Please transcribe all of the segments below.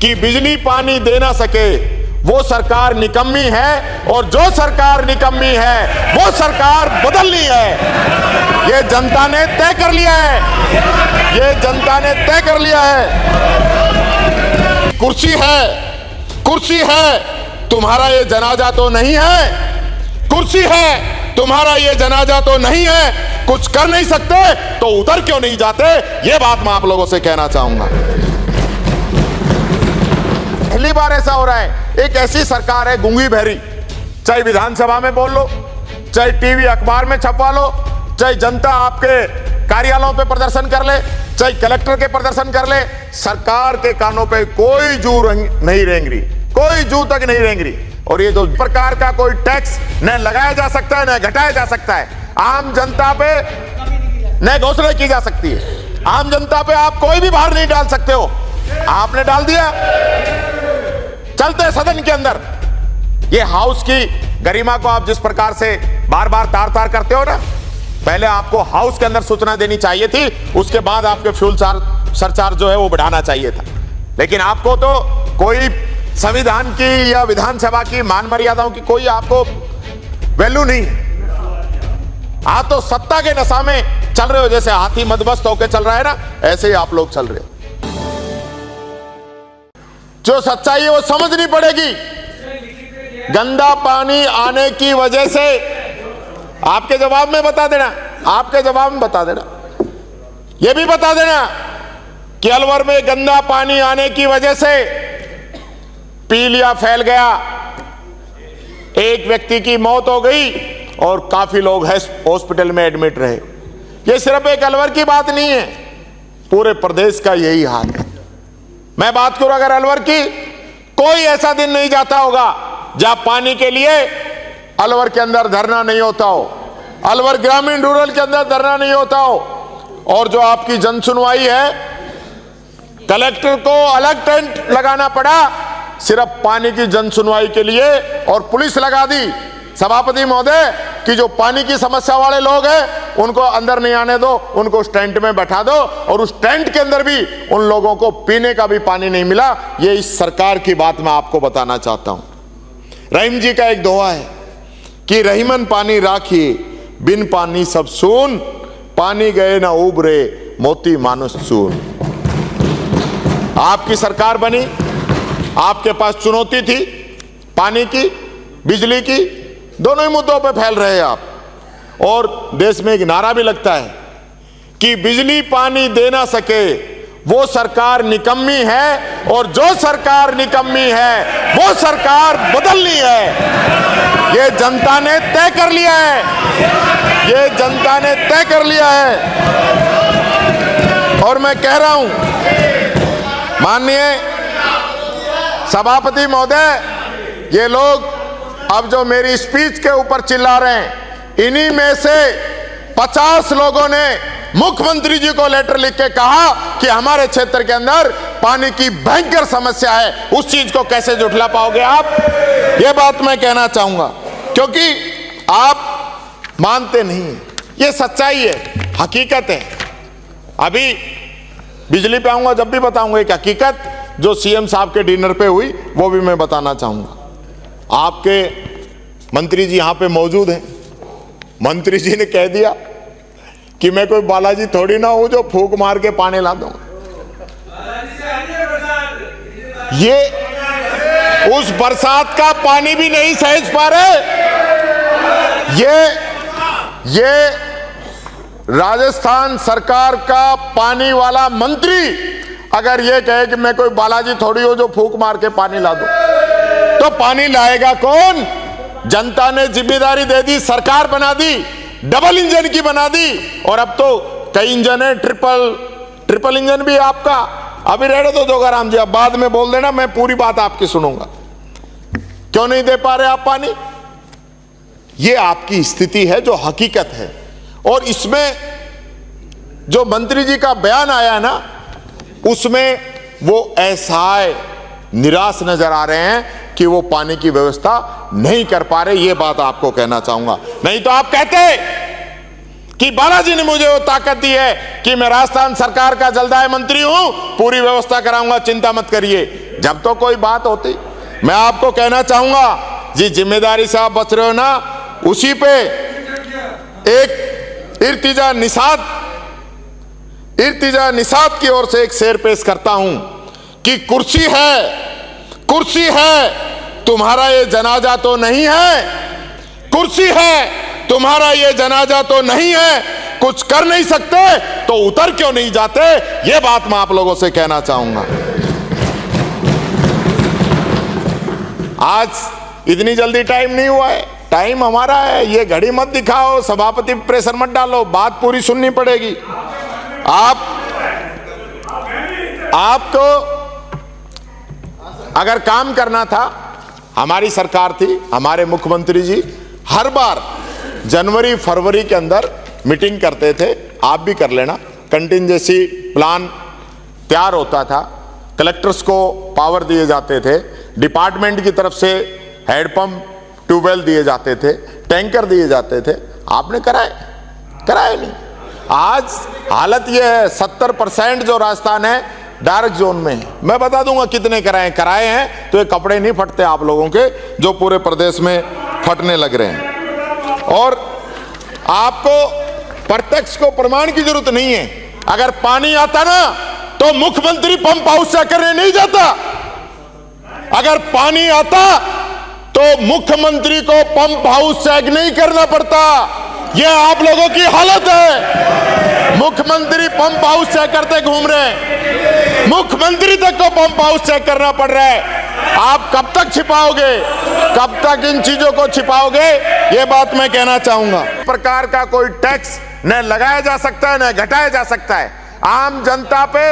कि बिजली पानी दे ना सके वो सरकार निकम्मी है, और जो सरकार निकम्मी है वो सरकार बदलनी है। ये जनता ने तय कर लिया है, ये जनता ने तय कर लिया है। कुर्सी है, कुर्सी है, तुम्हारा ये जनाजा तो नहीं है। कुर्सी है, तुम्हारा ये जनाजा तो नहीं है। कुछ कर नहीं सकते तो उधर क्यों नहीं जाते, ये बात मैं आप लोगों से कहना चाहूंगा। पहली बार ऐसा हो रहा है, एक ऐसी सरकार है गूंगी बहरी, चाहे विधानसभा में बोल लो, चाहे टीवी अखबार में छपवा लो, चाहे जनता आपके कार्यालयों पे प्रदर्शन कर ले, चाहे कलेक्टर के प्रदर्शन कर ले, सरकार के कानों पे कोई जू नहीं रेंग रही, कोई जू तक नहीं रेंग रही। और ये दो प्रकार का कोई टैक्स न लगाया जा सकता है न घटाया जा सकता है। आम जनता पे न घोषणा की जा सकती है। आम जनता पे आप कोई भी भार नहीं डाल सकते हो, आपने डाल दिया। चलते सदन के अंदर ये हाउस की गरिमा को आप जिस प्रकार से बार बार तार तार करते हो ना, पहले आपको हाउस के अंदर सूचना देनी चाहिए थी, उसके बाद आपके फ्यूल सरचार्ज जो है वो बढ़ाना चाहिए था। लेकिन आपको तो कोई संविधान की या विधानसभा की मान मर्यादाओं की कोई आपको वैल्यू नहीं है। आप तो सत्ता के नशा में चल रहे हो, जैसे हाथी मदमस्त होकर चल रहा है ना, ऐसे ही आप लोग चल रहे हो। जो सच्चाई है वो समझनी पड़ेगी। गंदा पानी आने की वजह से, आपके जवाब में बता देना, आपके जवाब में बता देना, ये भी बता देना कि अलवर में गंदा पानी आने की वजह से पीलिया फैल गया, एक व्यक्ति की मौत हो गई और काफी लोग हॉस्पिटल में एडमिट रहे। ये सिर्फ एक अलवर की बात नहीं है, पूरे प्रदेश का यही हाल है। मैं बात करूं अगर अलवर की, कोई ऐसा दिन नहीं जाता होगा जहां पानी के लिए अलवर के अंदर धरना नहीं होता हो, अलवर ग्रामीण रूरल के अंदर धरना नहीं होता हो। और जो आपकी जन सुनवाई है, कलेक्टर को अलग टेंट लगाना पड़ा सिर्फ पानी की जन सुनवाई के लिए, और पुलिस लगा दी सभापति महोदय कि जो पानी की समस्या वाले लोग हैं उनको अंदर नहीं आने दो, उनको उस टेंट में बैठा दो। और उस टेंट के अंदर भी उन लोगों को पीने का भी पानी नहीं मिला। ये इस सरकार की बात मैं आपको बताना चाहता हूं। रहीम जी का एक दोहा है कि रहीमन पानी राखी बिन पानी सब सून, पानी गए ना उबरे मोती मानुष सून। आपकी सरकार बनी, आपके पास चुनौती थी, पानी की, बिजली की, दोनों ही मुद्दों पे फैल रहे हैं आप। और देश में एक नारा भी लगता है कि बिजली पानी दे ना सके वो सरकार निकम्मी है, और जो सरकार निकम्मी है वो सरकार बदलनी है। ये जनता ने तय कर लिया है, ये जनता ने तय कर लिया है। और मैं कह रहा हूं माननीय सभापति महोदय, ये लोग अब जो मेरी स्पीच के ऊपर चिल्ला रहे हैं, इन्हीं में से 50 लोगों ने मुख्यमंत्री जी को लेटर लिख के कहा कि हमारे क्षेत्र के अंदर पानी की भयंकर समस्या है। उस चीज को कैसे झुठला पाओगे आप? ये बात मैं कहना चाहूंगा, क्योंकि आप मानते नहीं। ये सच्चाई है, हकीकत है। अभी बिजली पे आऊंगा जब भी बताऊंगा एक हकीकत जो सीएम साहब के डिनर पे हुई, वो भी मैं बताना चाहूंगा। आपके मंत्री जी यहां पे मौजूद हैं। मंत्री जी ने कह दिया कि मैं कोई बालाजी थोड़ी ना हूं जो फूंक मार के पानी ला दूं। ये उस बरसात का पानी भी नहीं सहज पा रहे। ये राजस्थान सरकार का पानी वाला मंत्री अगर ये कहे कि मैं कोई बालाजी थोड़ी हूं जो फूंक मार के पानी ला दूं, तो पानी लाएगा कौन? जनता ने जिम्मेदारी दे दी, सरकार बना दी, डबल इंजन की बना दी। और अब तो कई इंजन है, ट्रिपल इंजन भी आपका। अभी रहने दो जोगाराम जी, अब बाद में बोल देना, मैं पूरी बात आपकी सुनूंगा। क्यों नहीं दे पा रहे आप पानी? ये आपकी स्थिति है जो हकीकत है। और इसमें जो मंत्री जी का बयान आया ना, उसमें वो असहाय निराश नजर आ रहे हैं कि वो पानी की व्यवस्था नहीं कर पा रहे। ये बात आपको कहना चाहूंगा। नहीं तो आप कहते कि बालाजी ने मुझे वो ताकत दी है कि मैं राजस्थान सरकार का जलदाय मंत्री हूं, पूरी व्यवस्था कराऊंगा, चिंता मत करिए। जब तो कोई बात होती। मैं आपको कहना चाहूंगा, जी जिम्मेदारी से आप बच रहे हो ना, उसी पे एक इर्तिजा निसात की ओर से एक शेर पेश करता हूं कि कुर्सी है तुम्हारा ये जनाजा तो नहीं है, कुर्सी है तुम्हारा ये जनाजा तो नहीं है, कुछ कर नहीं सकते तो उतर क्यों नहीं जाते, ये बात मैं आप लोगों से कहना चाहूंगा। आज इतनी जल्दी टाइम नहीं हुआ है, टाइम हमारा है। ये घड़ी मत दिखाओ, सभापति प्रेशर मत डालो, बात पूरी सुननी पड़ेगी। आपको अगर काम करना था, हमारी सरकार थी, हमारे मुख्यमंत्री जी हर बार जनवरी फरवरी के अंदर मीटिंग करते थे, आप भी कर लेना। कंटिंजेंसी प्लान तैयार होता था, कलेक्टर्स को पावर दिए जाते थे, डिपार्टमेंट की तरफ से हैंडपंप ट्यूबवेल दिए जाते थे, टैंकर दिए जाते थे। आपने कराए नहीं। आज हालत यह है, 70% जो राजस्थान है डार्क जोन में है। मैं बता दूंगा कितने कराए हैं तो ये कपड़े नहीं फटते आप लोगों के, जो पूरे प्रदेश में फटने लग रहे हैं। और आपको प्रत्यक्ष को प्रमाण की जरूरत नहीं है। अगर पानी आता ना तो मुख्यमंत्री पंप हाउस चेक करने नहीं जाता। अगर पानी आता तो मुख्यमंत्री को पंप हाउस चेक नहीं करना पड़ता। यह आप लोगों की हालत है। मुख्यमंत्री पंप हाउस चेक करते घूम रहे हैं, मुख्यमंत्री तक को पंप हाउस चेक करना पड़ रहा है। आप कब तक छिपाओगे, कब तक इन चीजों को छिपाओगे, ये बात मैं कहना चाहूंगा। प्रकार का कोई टैक्स न लगाया जा सकता है न घटाया जा सकता है। आम जनता पे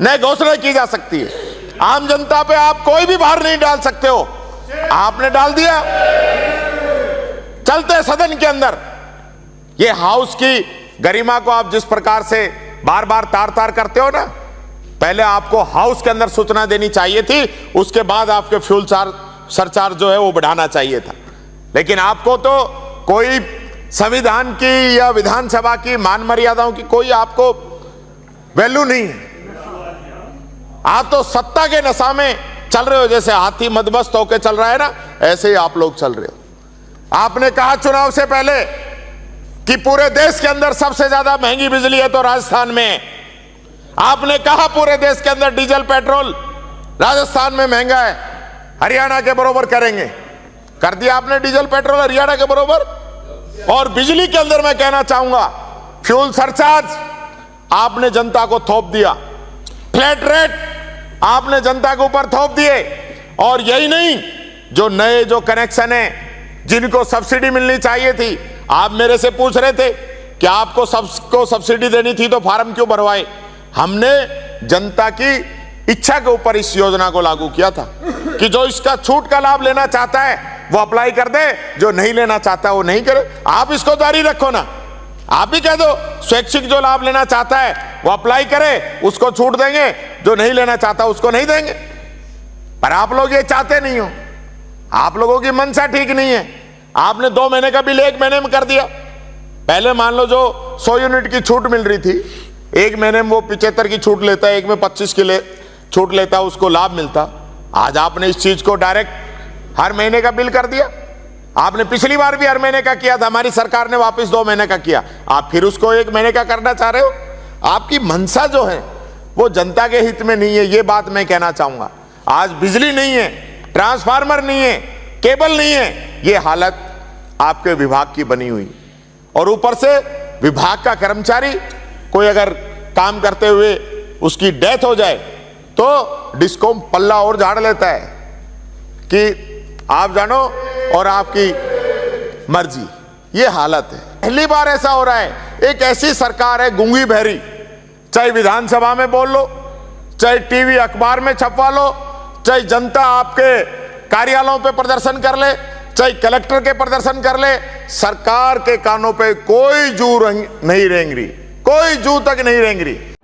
न घोषणा की जा सकती है। आम जनता पे आप कोई भी भार नहीं डाल सकते हो, आपने डाल दिया। चलते सदन के अंदर ये हाउस की गरिमा को आप जिस प्रकार से बार बार तार करते हो ना, पहले आपको हाउस के अंदर सूचना देनी चाहिए थी, उसके बाद आपके फ्यूल सरचार्ज जो है वो बढ़ाना चाहिए था। लेकिन आपको तो कोई संविधान की या विधानसभा की मान मर्यादाओं की कोई आपको वैल्यू नहीं है। आप तो सत्ता के नशा में चल रहे हो, जैसे हाथी मदमस्त होकर चल रहा है ना, ऐसे ही आप लोग चल रहे हो। आपने कहा चुनाव से पहले कि पूरे देश के अंदर सबसे ज्यादा महंगी बिजली है तो राजस्थान में। आपने कहा पूरे देश के अंदर डीजल पेट्रोल राजस्थान में महंगा है, हरियाणा के बराबर करेंगे। कर दिया आपने डीजल पेट्रोल हरियाणा के बराबर। और बिजली के अंदर मैं कहना चाहूंगा, फ्यूल सरचार्ज आपने जनता को थोप दिया, फ्लैट रेट आपने जनता के ऊपर थोप दिए। और यही नहीं, जो नए जो कनेक्शन है जिनको सब्सिडी मिलनी चाहिए थी, आप मेरे से पूछ रहे थे कि आपको सबको सब्सिडी देनी थी तो फार्म क्यों भरवाए। हमने जनता की इच्छा के ऊपर इस योजना को लागू किया था कि जो इसका छूट का लाभ लेना चाहता है वो अप्लाई कर दे, जो नहीं लेना चाहता है वो नहीं करे। आप इसको जारी रखो ना, आप ही कह दो स्वैच्छिक जो लाभ लेना चाहता है वो अप्लाई करे, उसको छूट देंगे, जो नहीं लेना चाहता उसको नहीं देंगे। पर आप लोग ये चाहते नहीं हो, आप लोगों की मंशा ठीक नहीं है। आपने 2 महीने का बिल 1 महीने में कर दिया। पहले मान लो जो 100 यूनिट की छूट मिल रही थी, 1 महीने में वो 75 की छूट लेता है, एक में 25 की छूट लेता, उसको लाभ मिलता। आज आपने इस चीज को डायरेक्ट हर महीने का बिल कर दिया। आपने पिछली बार भी हर महीने का किया था, हमारी सरकार ने वापस 2 महीने का किया, आप फिर उसको 1 महीने का करना चाह रहे हो। आपकी मंशा जो है वो जनता के हित में नहीं है, ये बात मैं कहना चाहूंगा। आज बिजली नहीं है, ट्रांसफार्मर नहीं है, केबल नहीं है, ये हालत आपके विभाग की बनी हुई। और ऊपर से विभाग का कर्मचारी कोई अगर काम करते हुए उसकी डेथ हो जाए तो डिस्कॉम पल्ला और झाड़ लेता है कि आप जानो और आपकी मर्जी। ये हालत है। पहली बार ऐसा हो रहा है, एक ऐसी सरकार है गूंगी बहरी, चाहे विधानसभा में बोल लो, चाहे टीवी अखबार में छपवा लो, चाहे जनता आपके कार्यालयों पे प्रदर्शन कर ले, चाहे कलेक्टर के प्रदर्शन कर ले, सरकार के कानों पे कोई जू नहीं रेंग रही, कोई जू तक नहीं रेंग रही।